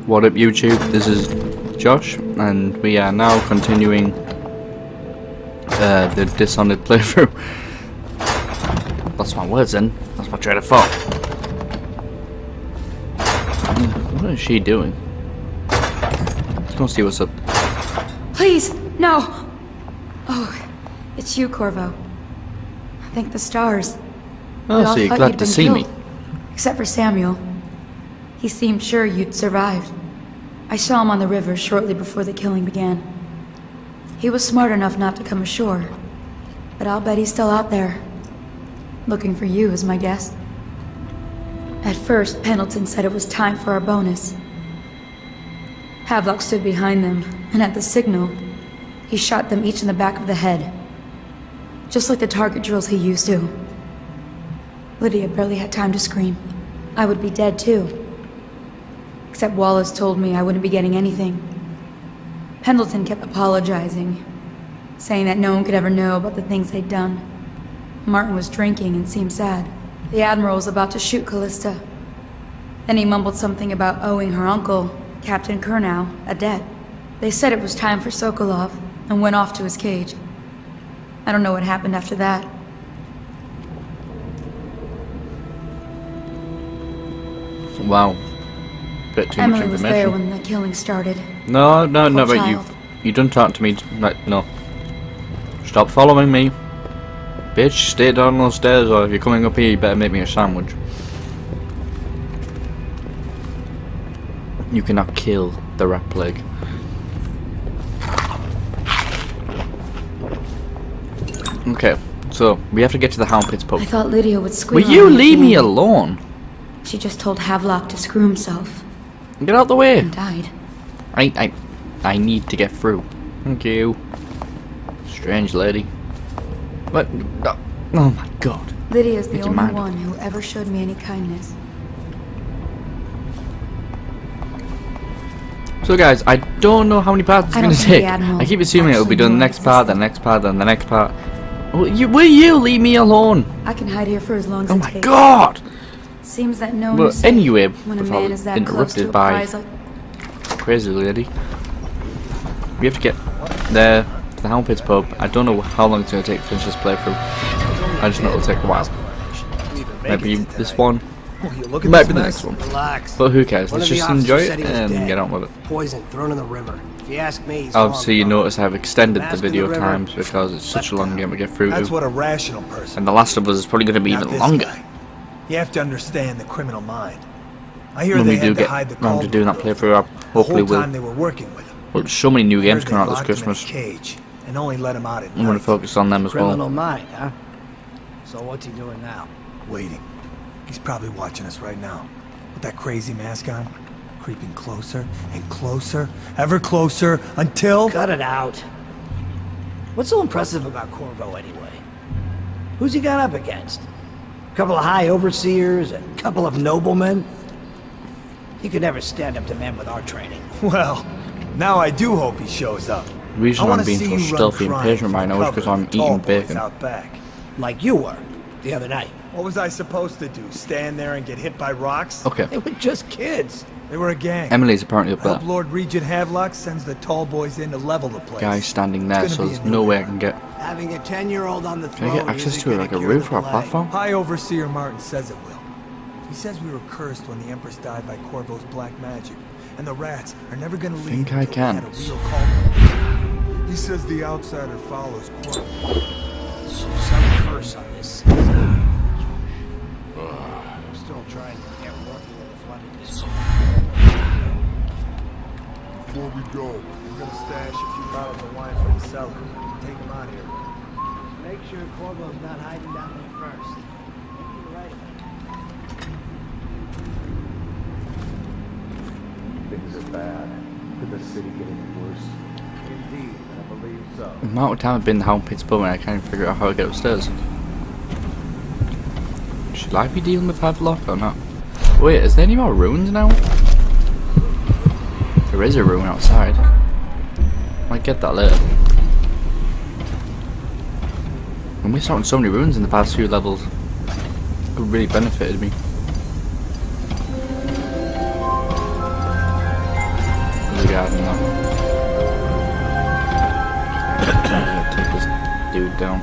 What up YouTube, this is Josh and we are now continuing the Dishonored playthrough. That's my words then, that's my train of thought. What is she doing? Let's go see what's up. Please, no! Oh, it's you, Corvo. Thank the stars. Oh, so you're glad to see me. Except for Samuel. He seemed sure you'd survived. I saw him on the river shortly before the killing began. He was smart enough not to come ashore, but I'll bet he's still out there. Looking for you is my guess. At first, Pendleton said it was time for our bonus. Havelock stood behind them, and at the signal, he shot them each in the back of the head. Just like the target drills he used to. Lydia barely had time to scream. I would be dead too. Except Wallace told me I wouldn't be getting anything. Pendleton kept apologizing, saying that no one could ever know about the things they'd done. Martin was drinking and seemed sad. The Admiral was about to shoot Callista. Then he mumbled something about owing her uncle, Captain Kurnow, a debt. They said it was time for Sokolov, and went off to his cage. I don't know what happened after that. Wow. Bit too Emily much was information. there when the killing started. No, Poor but child. you don't talk to me like, no. Stop following me. Bitch, stay down those stairs, or if you're coming up here you better make me a sandwich. You cannot kill the rat plague. Okay, so we have to get to the Hound Pits pub. I thought Lydia would squeal. Will you on leave me again. alone? She just told Havelock to screw himself Get out the way. and died. I need to get through. Thank you. Strange lady. What? Oh my god. Lydia's the Make you only mad. one who ever showed me any kindness. So guys, I don't know how many parts it's I going don't to think take. the Admiral I keep assuming it'll be actually done the knew next I part, the existed. next part, then the next part. Will you leave me alone? I can hide here for as long as Oh it my takes. god! Seems that no one Well, is safe anyway, when a before I man was is that close to interrupted a by prize like... crazy lady. We have to get there to the Hound Pits pub. I don't know how long it's going to take to finish this playthrough. I just know it'll take a while. Maybe this one. Might be the next one. Relax. But who cares? Let's One of the just enjoy officers it said he was and dead. get on with it. Poison thrown in the river. If you ask me, he's Obviously, you long gone. notice I've extended the Mask in video the river, times because it's such a long game to get through That's to. what a rational person. And The Last of Us is probably going to be Not even this longer. guy. You have to understand the criminal mind. I hear When they we do had to get hide the round to doing that Caldwell playthrough, I the hopefully whole will. time they were working with him. Well, so many new I games heard coming out they this locked him in Christmas. a cage and only let him out at I'm going night. to focus on them as Criminal well. mind, huh? So what's he doing now? Waiting. He's probably watching us right now. With that crazy mask on. Creeping closer and closer. Ever closer until... Cut it out. What's so impressive about Corvo anyway? Who's he got up against? A couple of high overseers, a couple of noblemen? He could never stand up to men with our training. Well, now I do hope he shows up. The reason I wanna I'm being see so you run stealthy and crime patient for right now is cover because I'm with the tall eating boys bacon. out back. Like you were, the other night. What was I supposed to do? Stand there and get hit by rocks? Okay, They were just kids. They were a gang. Emily's apparently up I hope there. Lord Regent Havelock sends the tall boys in to level the place. Guy's standing there, It's so gonna be there's a no new way I era. can get. Having a 10-year-old on the Can throne I get access isn't to it gonna like a cure roof the or a plague. platform? High Overseer Martin says it will. He says we were cursed when the Empress died by Corvo's black magic, and the rats are never gonna leave. Think I until can. they had a real call. He says the outsider follows Corvo. So some curse on this. I'm still trying to get working with the flooded district. Before we go, we're gonna stash a few bottles of wine from the cellar. Take them out of here. Make sure Corvo's not hiding down there first. Maybe you're right about that. Things are bad. Could the city get any worse? Indeed, I believe so. The amount of time I've been in the Hound Pits pub and I can't even figure out how to get upstairs. Should I be dealing with Havelock or not? Wait, is there any more ruins now? There is a ruin outside. Might get that later. I missed out on so many ruins in the past few levels. It really benefited me. garden though. Take this dude down.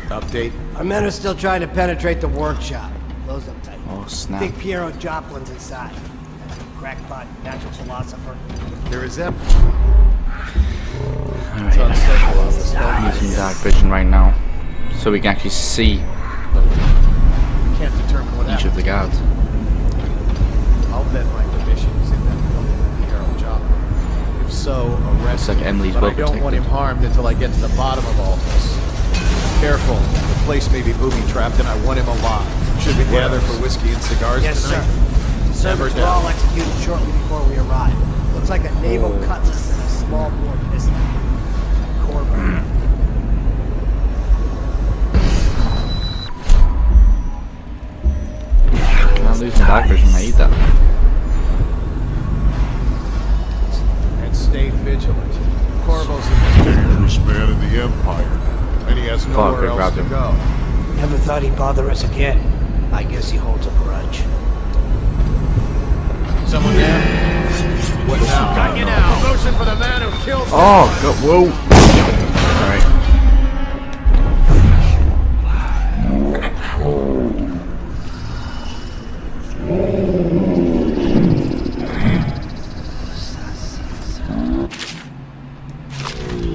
Update. Our men are still trying to penetrate the workshop. Close them tight. Oh I snap. think Piero Joplin's inside. That crackpot natural philosopher. There is Em. Alright, I'm using dark vision right now, so we can actually see Can't determine what each of the happened. guards. I'll bet my position is in that building with Piero Joplin. If so, arrest Looks like him. Emily's But I well don't want him protected. harmed until I get to the bottom of all this. Careful. The place may be booby-trapped and I want him alive. Should we gather for whiskey and cigars Yes, tonight? sir. The servants were all executed shortly before we arrived. Looks like a naval cutlass and a small bore pistol. Corvo. I'm not losing dark vision, I need that. And stay vigilant. Corvo's the most Dangerous man in the Empire. and he has Fuck, nowhere I else grabbed to him. go. Never thought he'd bother us again. I guess he holds a grudge. Someone there? What now? Got you now. Promotion for the man who killed Oh, God, whoa. Alright.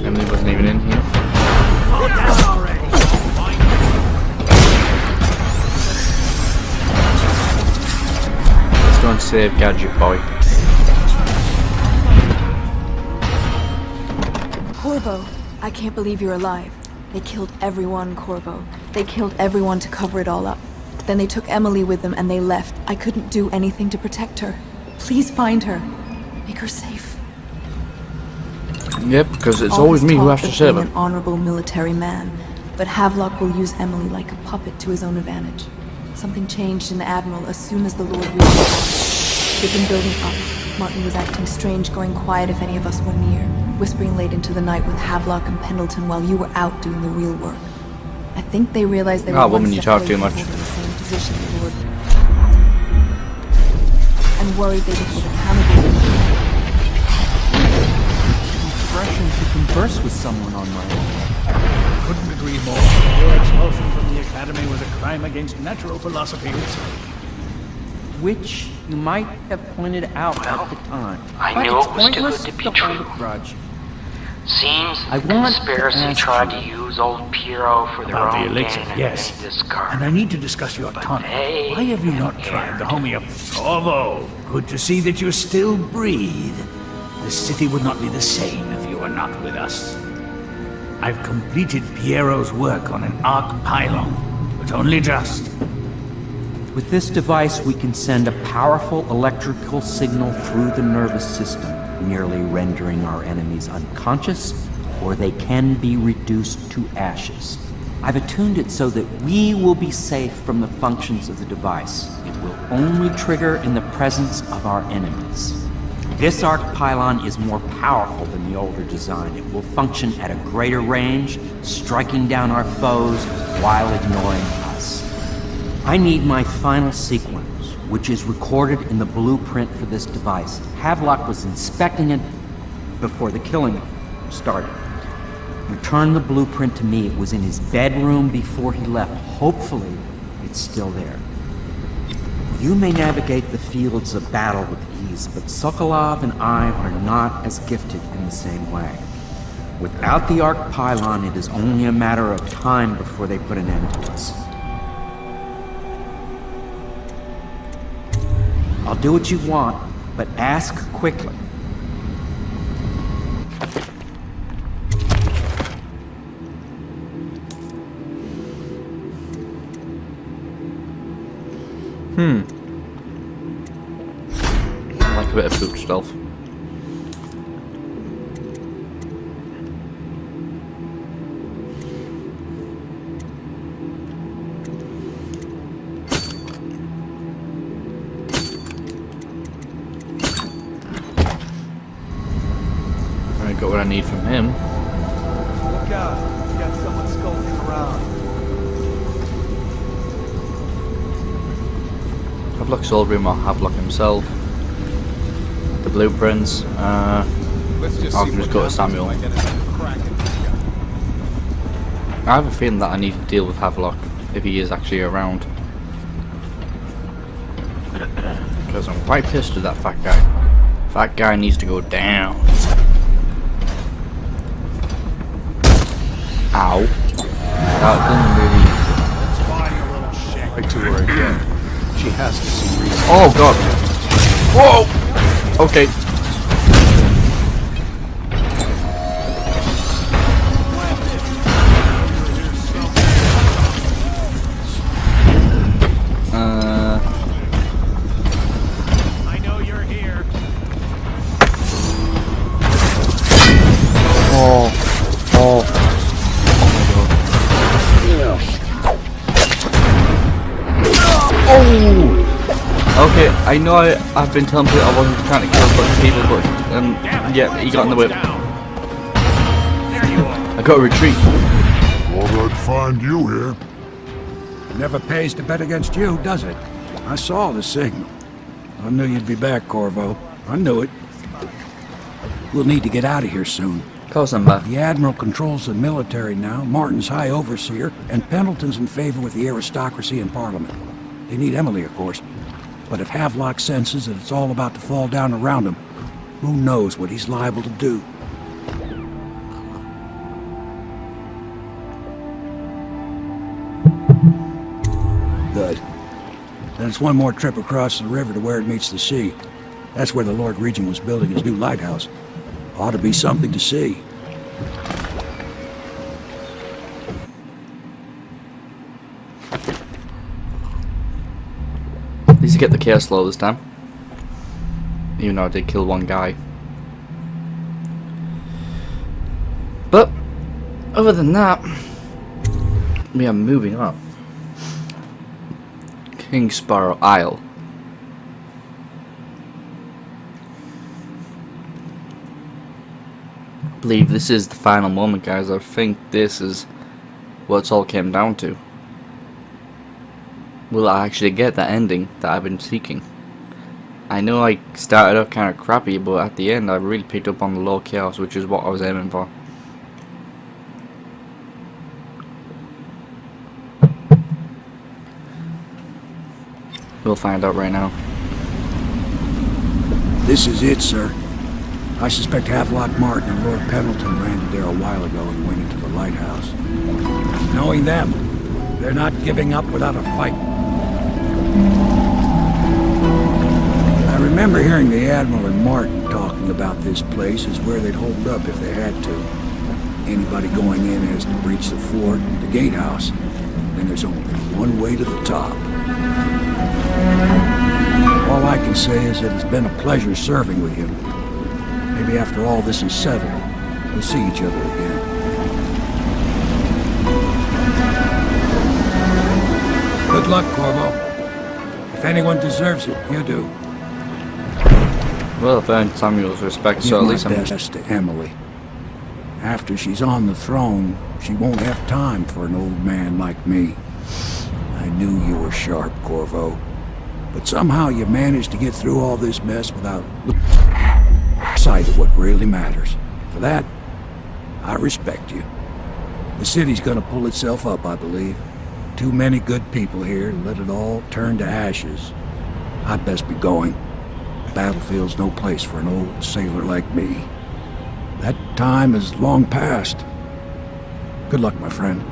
Emily wasn't even in here. Let's go and save Gadget Boy. Corvo, I can't believe you're alive. They killed everyone, Corvo. They killed everyone to cover it all up. Then they took Emily with them and they left. I couldn't do anything to protect her. Please find her. Make her safe. Yep, because it's All always this me who talk has to of save being him. an honorable military man, but Havelock will use Emily like a puppet to his own advantage. Something changed in the Admiral as soon as the Lord reached out. They'd been building up. Martin was acting strange, going quiet if any of us were near, whispering late into the night with Havelock and Pendleton while you were out doing the real work. I think they realized they were one woman, you step talk away too from much. holding the same position the Lord, and worried they'd be held accountable. Impression to converse with someone on my own. Couldn't agree more. Your expulsion from the Academy was a crime against natural philosophy itself. Which you might have pointed out at the time. I But knew it's it was too pointless good to be hold true. a grudge. Seems I the want to conspiracy ask tried to you use old Piero for their About the own elixir, gain and yes. made this card. And I need to discuss your autonomy. they Why have you not tried the homeo... Corvo, good to see that you still breathe. The city would not be the same if you were not with us. I've completed Piero's work on an arc pylon, but only just. With this device, we can send a powerful electrical signal through the nervous system, nearly rendering our enemies unconscious, or they can be reduced to ashes. I've attuned it so that we will be safe from the functions of the device. It will only trigger in the presence of our enemies. This arc pylon is more powerful than the older design. It will function at a greater range, striking down our foes while ignoring us. I need my final sequence, which is recorded in the blueprint for this device. Havelock was inspecting it before the killing started. Return the blueprint to me. It was in his bedroom before he left. Hopefully, it's still there. You may navigate the fields of battle with ease, but Sokolov and I are not as gifted in the same way. Without the arc pylon, it is only a matter of time before they put an end to us. I'll do what you want, but ask quickly. I like a bit of food stealth. I got what I need from him. Look out. We got someone skulking around. Have Havelock's old room or Havelock himself. The blueprints. I can just go to Samuel. I have a feeling that I need to deal with Havelock if he is actually around. Because I'm quite pissed with that fat guy. Fat guy needs to go down. Ow. That didn't really... Right to her again. She has to see reason. Oh god. Whoa! Okay. I know you're here. Oh. Okay, I know I've been telling people I wasn't trying to kill a bunch of people, but yeah, he got in the whip. I got to retreat. Thought I'd find you here. Never pays to bet against you, does it? I saw the signal. I knew you'd be back, Corvo. I knew it. We'll need to get out of here soon. Of course I'm back. The Admiral controls the military now, Martin's High Overseer, and Pendleton's in favor with the aristocracy and Parliament. They need Emily, of course. But if Havelock senses that it's all about to fall down around him, who knows what he's liable to do? Good. Then it's one more trip across the river to where it meets the sea. That's where the Lord Regent was building his new lighthouse. Ought to be something to see. At least I get the chaos slow this time. Even though I did kill one guy. But other than that, we are moving up. King Sparrow Isle. I believe this is the final moment, guys. I think this is what it's all came down to. Will I actually get that ending that I've been seeking? I know I started off kind of crappy, but at the end I really picked up on the low chaos, which is what I was aiming for. We'll find out right now. This is it, sir. I suspect Havelock Martin and Lord Pendleton landed there a while ago and went into the lighthouse. Knowing them, they're not giving up without a fight. I remember hearing the Admiral and Martin talking about this place as where they'd hold up if they had to. Anybody going in has to breach the fort, the gatehouse. Then there's only one way to the top. All I can say is that it's been a pleasure serving with you. Maybe after all this is settled, we'll see each other again. Good luck, Corvo. If anyone deserves it, you do. Well, I've earned Samuel's respect, so at least I'm... best to Emily. After she's on the throne, she won't have time for an old man like me. I knew you were sharp, Corvo. But somehow you managed to get through all this mess without losing sight of what really matters. For that, I respect you. The city's gonna pull itself up, I believe. Too many good people here to let it all turn to ashes. I'd best be going. The battlefield's no place for an old sailor like me. That time is long past. Good luck, my friend.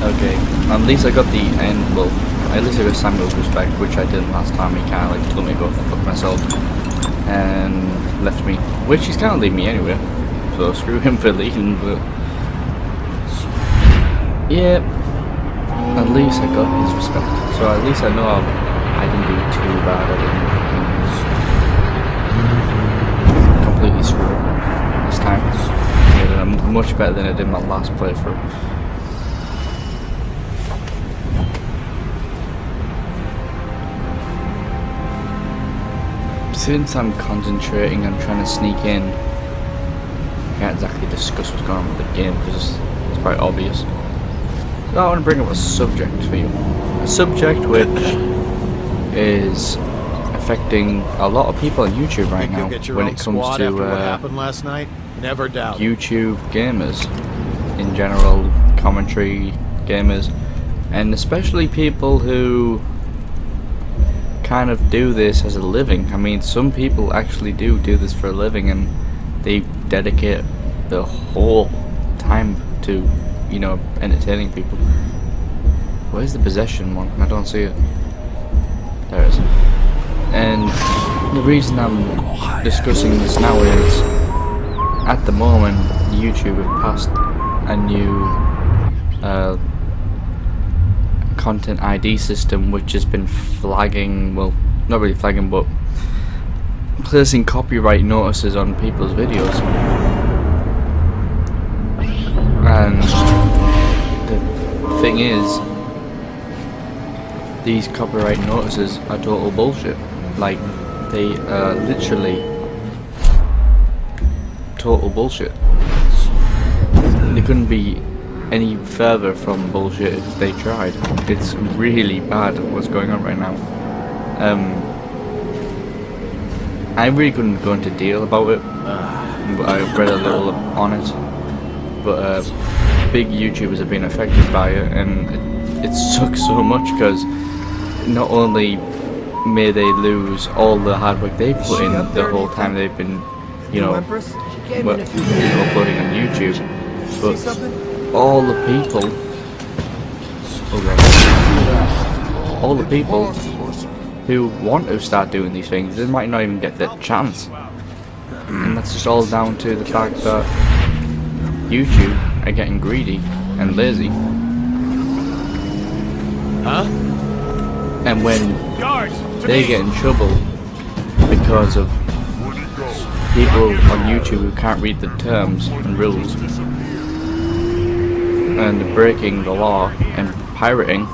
Okay, at least I got the end, well, at least I got Samuel's respect, which I didn't last time. He kind of like told me to go fuck myself and left me, which he's kind of leaving me anyway, so screw him for leaving, but yeah, at least I got his respect, so at least I know I didn't do too bad. I didn't completely screw up this time. I did much better than I did my last playthrough. Since I'm concentrating on trying to sneak in, I can't exactly discuss what's going on with the game because there's quite obvious. So I want to bring up a subject for you. A subject which is affecting a lot of people on YouTube right now when it comes to what happened last night? Never doubt. YouTube gamers in general, commentary gamers, and especially people who kind of do this as a living. I mean, some people actually do this for a living, and they dedicate the whole time to, you know, entertaining people. Where's the possession one? I don't see it. There it is. And the reason I'm discussing this now is, at the moment, YouTube have passed a new content ID system which has been flagging, well, not really flagging, but placing copyright notices on people's videos. And the thing is, these copyright notices are total bullshit. Like, they are literally total bullshit. They couldn't be any further from bullshit if they tried. It's really bad what's going on right now. I really couldn't go into detail about it, but I read a little on it. But big YouTubers have been affected by it, and it sucks so much because not only may they lose all the hard work they put in the whole time they've been, you know, uploading on YouTube, but all the people who want to start doing these things, they might not even get that chance. And that's just all down to the fact that YouTube are getting greedy and lazy. Huh? And when they get in trouble because of people on YouTube who can't read the terms and rules and breaking the law and pirating,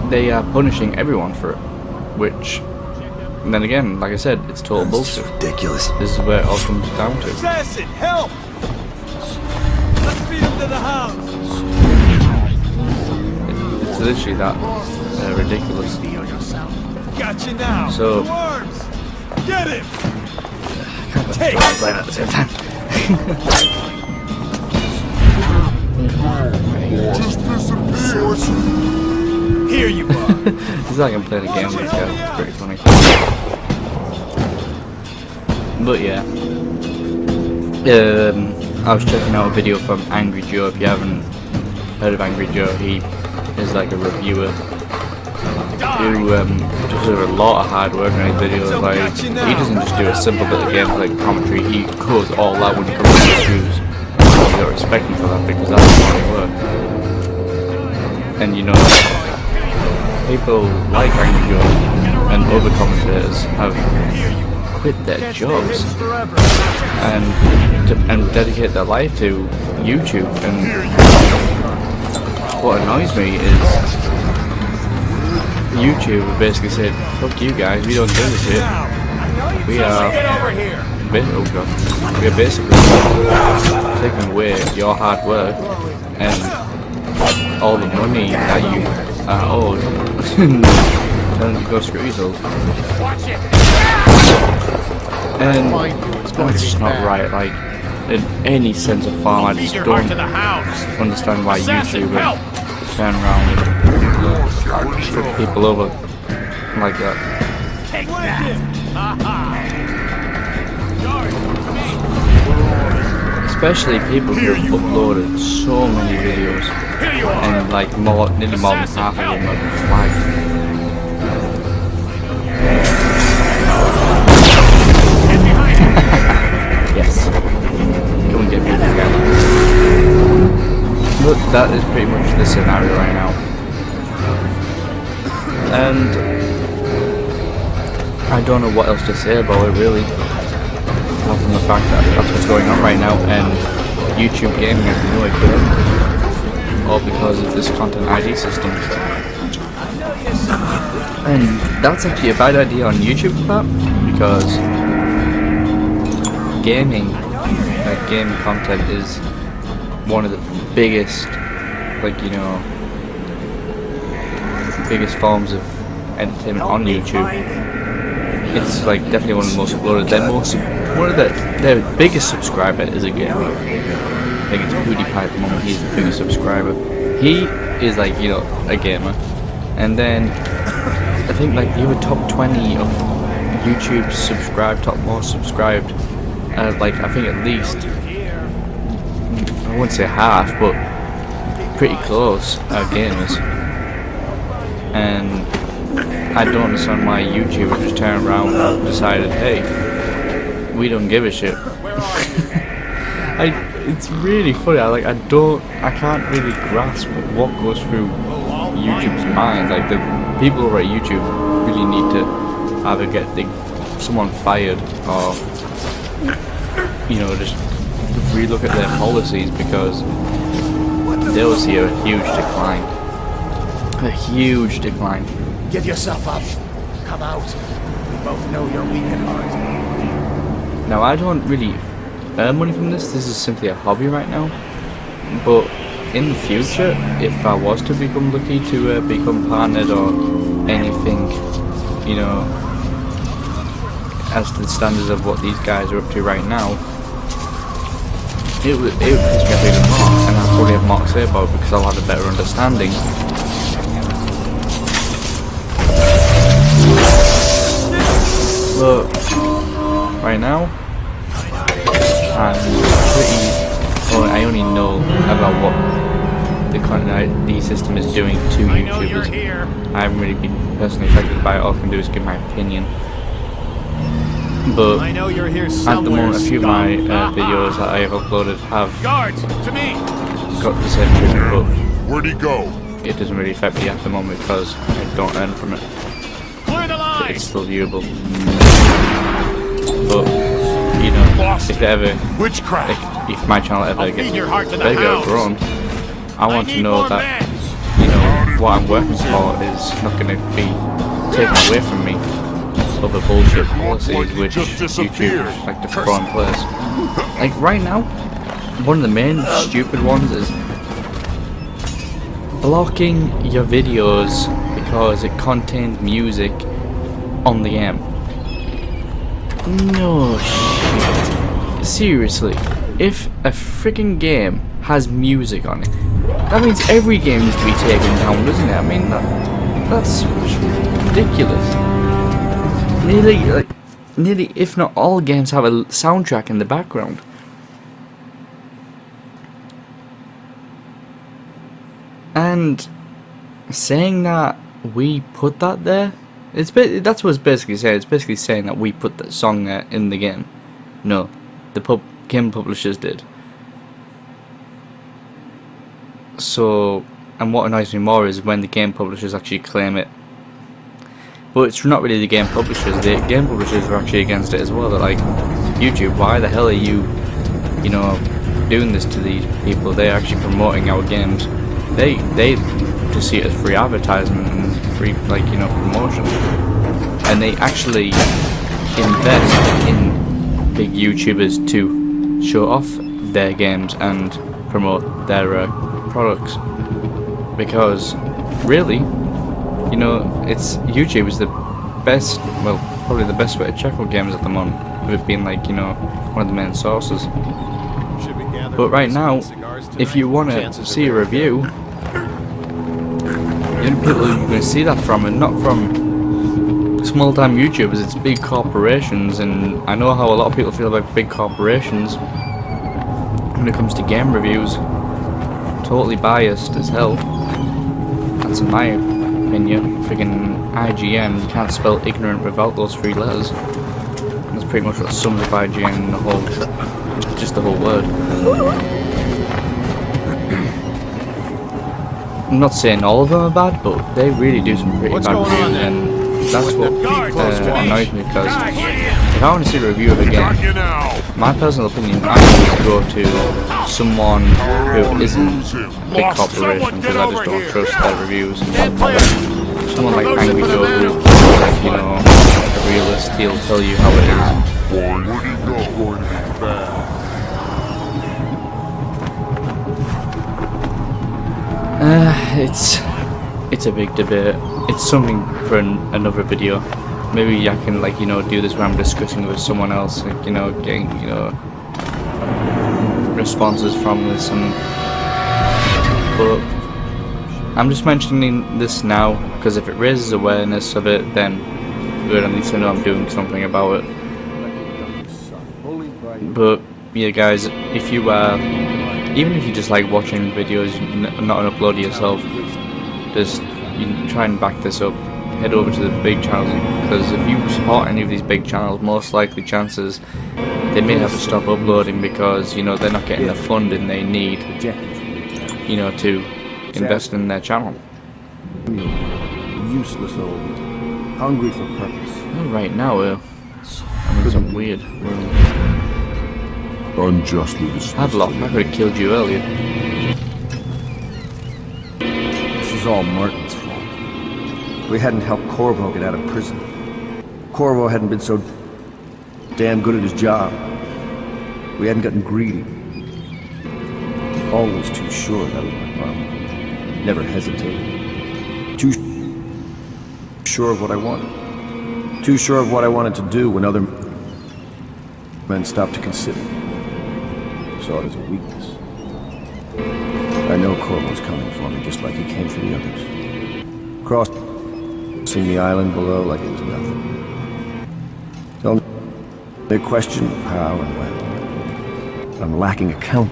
they are punishing everyone for it, which, and then again, like I said, it's total bullshit. Ridiculous. This is where it all comes down to. Assassin, help! Let's feed him to the house. It's literally that ridiculous. Gotcha now. So, worms. Get him. Take it right at the same time. Here you are. It's like I'm playing a game with this guy. It's pretty funny. But yeah, I was checking out a video from Angry Joe. If you haven't heard of Angry Joe, he is like a reviewer who does a lot of hard work on his videos. Like, he doesn't just do a simple bit of gameplay commentary, he goes all out when he comes to reviews. You gotta respect him for that, because that's hard work. And you know, people like Angry Joe and other commentators have quit their jobs and dedicate their life to YouTube. And what annoys me is YouTube basically said, "Fuck you guys, we don't do this here. We are basically taking away your hard work and all the money that you are owed." Telling you to go screw yourself. And that's just not right. Like, in any sense of form, I just don't understand why YouTube would turn around and put people over like that. Especially people who have uploaded so many videos and like nearly more than half of them are flagged. Yes. Go and get me this guy. But that is pretty much the scenario right now. And I don't know what else to say about it really. Apart from the fact that that's what's going on right now, and YouTube gaming has no idea. All because of this content ID system. And that's actually a bad idea on YouTube's part, because gaming, game content is one of the biggest, like, you know, biggest forms of entertainment on YouTube. It's like definitely one of the most uploaded. Their biggest subscriber is a gamer. I think it's PewDiePie at the moment. He's the biggest subscriber. He is like, you know, a gamer. And then I think like the other top 20 of YouTube subscribed, top most subscribed, like I think at least, I wouldn't say half, but pretty close, are gamers. And I don't understand why YouTube just turned around and decided, hey, we don't give a shit. It's really funny. I can't really grasp what goes through YouTube's mind. Like, the people over at YouTube really need to either get someone fired or, you know, just relook at their policies, because they'll see a huge decline. A huge decline. Give yourself up. Come out. We both know you're weak at heart. Now, I don't really earn money from this. This is simply a hobby right now. But in the future, if I was to become lucky to become partnered or anything, you know, as to the standards of what these guys are up to right now, it would piss me off even more, and I'll probably have more to say about it because I'll have a better understanding. But right now, I only know about what the content system is doing to YouTubers. I haven't really been personally affected by it. All I can do is give my opinion. But at the moment, a few of my videos that I have uploaded have got the same treatment, but where'd he go? It doesn't really affect me at the moment because I don't earn from it. But it's still viewable. But you know, if my channel ever gets bigger or grown, I want to know that, you know, what I'm working for is not going to be taken away from me. Other bullshit policies which YouTube like to throw in place. Like right now, one of the main stupid ones is blocking your videos because it contains music on the game. No shit. Seriously, if a freaking game has music on it, that means every game needs to be taken down, doesn't it? I mean, that's ridiculous. Nearly, if not all games have a soundtrack in the background. And saying that we put that there, that's what it's basically saying. It's basically saying that we put that song there in the game. No, the game publishers did. So, and what annoys me more is when the game publishers actually claim it. But it's not really the game publishers. The game publishers are actually against it as well. They're like, YouTube, why the hell are you, you know, doing this to these people? They're actually promoting our games. They just see it as free advertisement and free, like, you know, promotion. And they actually invest in big YouTubers to show off their games and promote their products. Because really, you know, YouTube is the best, well, probably the best way to check out games at the moment, with it being like, you know, one of the main sources. But right now, if you want to see a review, the only people you're going to see that from are not from small-time YouTubers, it's big corporations. And I know how a lot of people feel about big corporations when it comes to game reviews. Totally biased as hell. That's in my opinion. Friggin' IGN, you can't spell ignorant without those 3 letters. That's pretty much what sums up IGN in the whole, just the whole word. I'm not saying all of them are bad, but they really do some pretty bad reviews, and that's what annoys me, because if I want to see a review of a game, my personal opinion, I would go to someone who isn't a big corporation, because I just don't trust their reviews. Someone like Angry Joe, who's like, you know, a realist, he'll tell you how it is. It's a big debate. It's something for another video. Maybe I can, like, you know, do this where I'm discussing with someone else, like, you know, getting, you know, responses from this, and but I'm just mentioning this now because if it raises awareness of it, then good, at least I know I'm doing something about it. But yeah, guys, if you even if you just like watching videos, not an uploader yourself, just try and back this up. Head over to the big channels, because if you support any of these big channels, most likely chances they may have to stop uploading because, you know, they're not getting the funding they need, you know, to invest in their channel. Useless old, hungry for purpose. Oh, right now, I'm in some weird room. Unjustly dismissed. Havelock, I could have killed you earlier. This is all Martin's fault. We hadn't helped Corvo get out of prison. Corvo hadn't been so damn good at his job. We hadn't gotten greedy. Always too sure that was my problem. Never hesitated. Too sure of what I wanted. Too sure of what I wanted to do when other men stopped to consider. Saw it as a weakness. I know Corvo's coming for me just like he came for the others. Crossing the island below like it was nothing. Only a question of how and when. I'm lacking account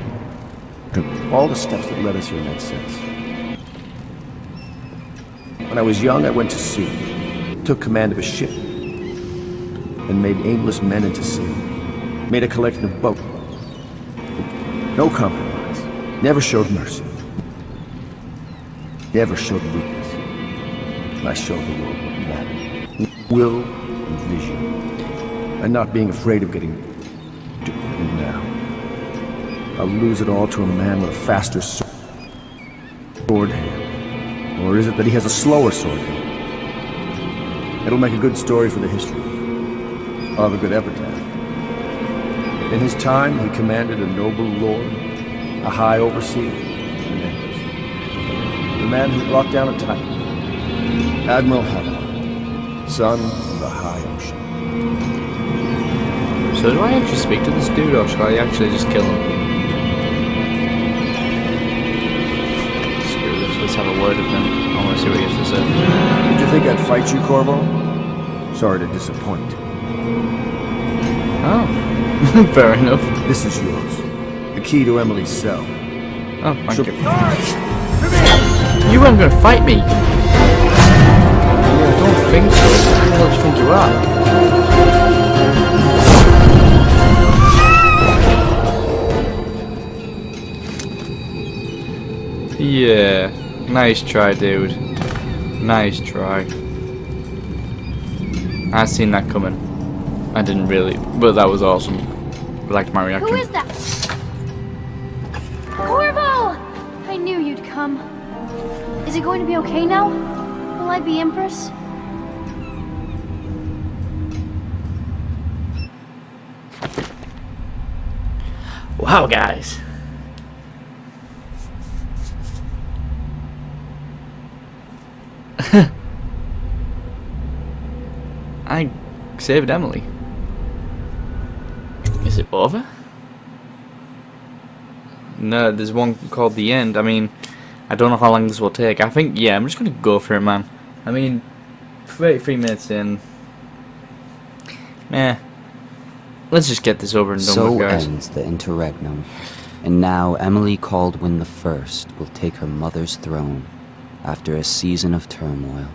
to all the steps that led us here made sense. When I was young, I went to sea, took command of a ship, and made aimless men into sailors. Made a collection of boats. No compromise. Never showed mercy. Never showed weakness. I showed the world what mattered. Will and vision. And not being afraid of getting duped now. I'll lose it all to a man with a faster sword hand. Or is it that he has a slower sword hand? It'll make a good story for the history. I'll have a good epitaph. In his time, he commanded a noble lord, a high overseer, and an empress. The man who brought down a titan. Admiral Havelock, son of the high ocean. So do I actually speak to this dude, or should I actually just kill him? Screw this, let's have a word with him. I want to see what he has to say. Did you think I'd fight you, Corvo? Sorry to disappoint. Oh, fair enough. This is yours. The key to Emily's cell. Oh, thank you. You weren't going to fight me. I don't think so. Who the hell do you think you are? Yeah, nice try, dude. Nice try. I seen that coming. I didn't really, but that was awesome. I liked my reaction. Who is that? Corvo! I knew you'd come. Is it going to be okay now? Will I be Empress? Wow, guys. I saved Emily. Is it over? No, there's one called The End. I mean, I don't know how long this will take. I think, yeah, I'm just gonna go for it, man. I mean, 33 minutes in. Let's just get this over and done with, guys. So ends the interregnum. And now Emily Caldwin I will take her mother's throne after a season of turmoil.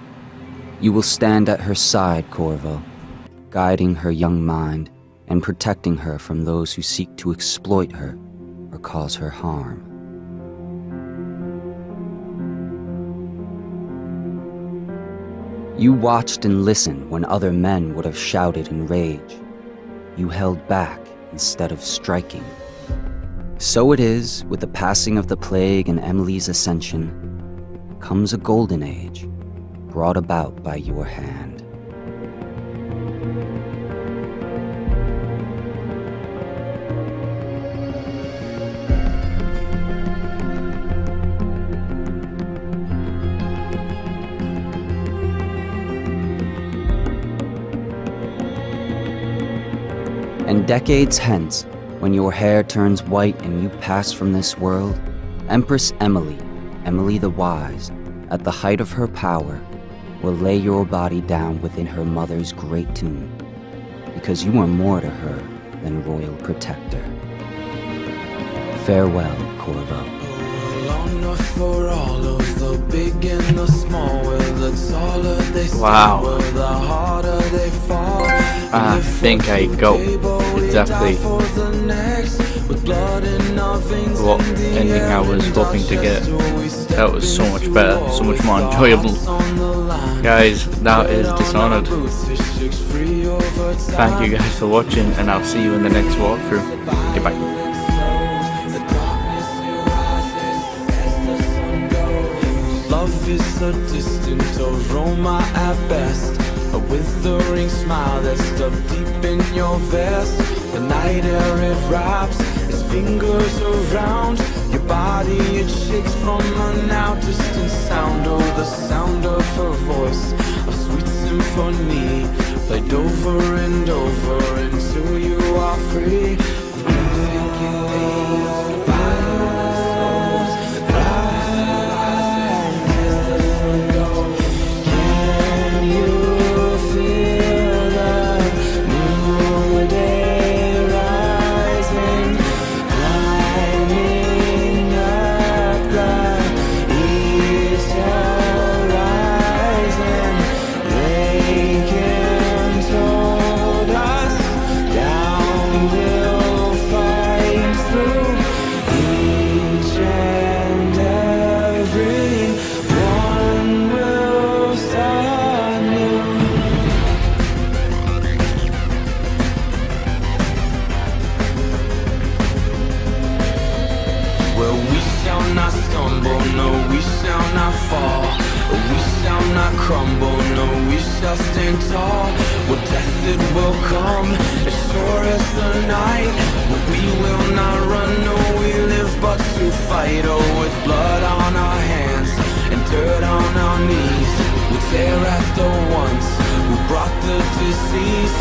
You will stand at her side, Corvo, guiding her young mind and protecting her from those who seek to exploit her or cause her harm. You watched and listened when other men would have shouted in rage. You held back instead of striking. So it is, with the passing of the plague and Emily's ascension, comes a golden age, brought about by your hand. And decades hence, when your hair turns white and you pass from this world, Empress Emily, Emily the Wise, at the height of her power, will lay your body down within her mother's great tomb, because you are more to her than royal protector. Farewell, Corvo. Wow. I think I got exactly what ending I was hoping to get. That was so much better, so much more enjoyable. Guys, that is Dishonored. Thank you guys for watching, and I'll see you in the next walkthrough. Goodbye. Love is a distant aroma at best, a withering smile that's stuck deep in your vest. The night air it wraps its fingers around your body, it shakes from a now distant sound. Oh, the sound of her voice, a sweet symphony, played over and over until you are free. Crumble, no, we shall stand tall. Well, death it will come, as sure as the night. But we will not run, no, we live but to fight. Oh, with blood on our hands and dirt on our knees, we tear at the ones who brought the disease.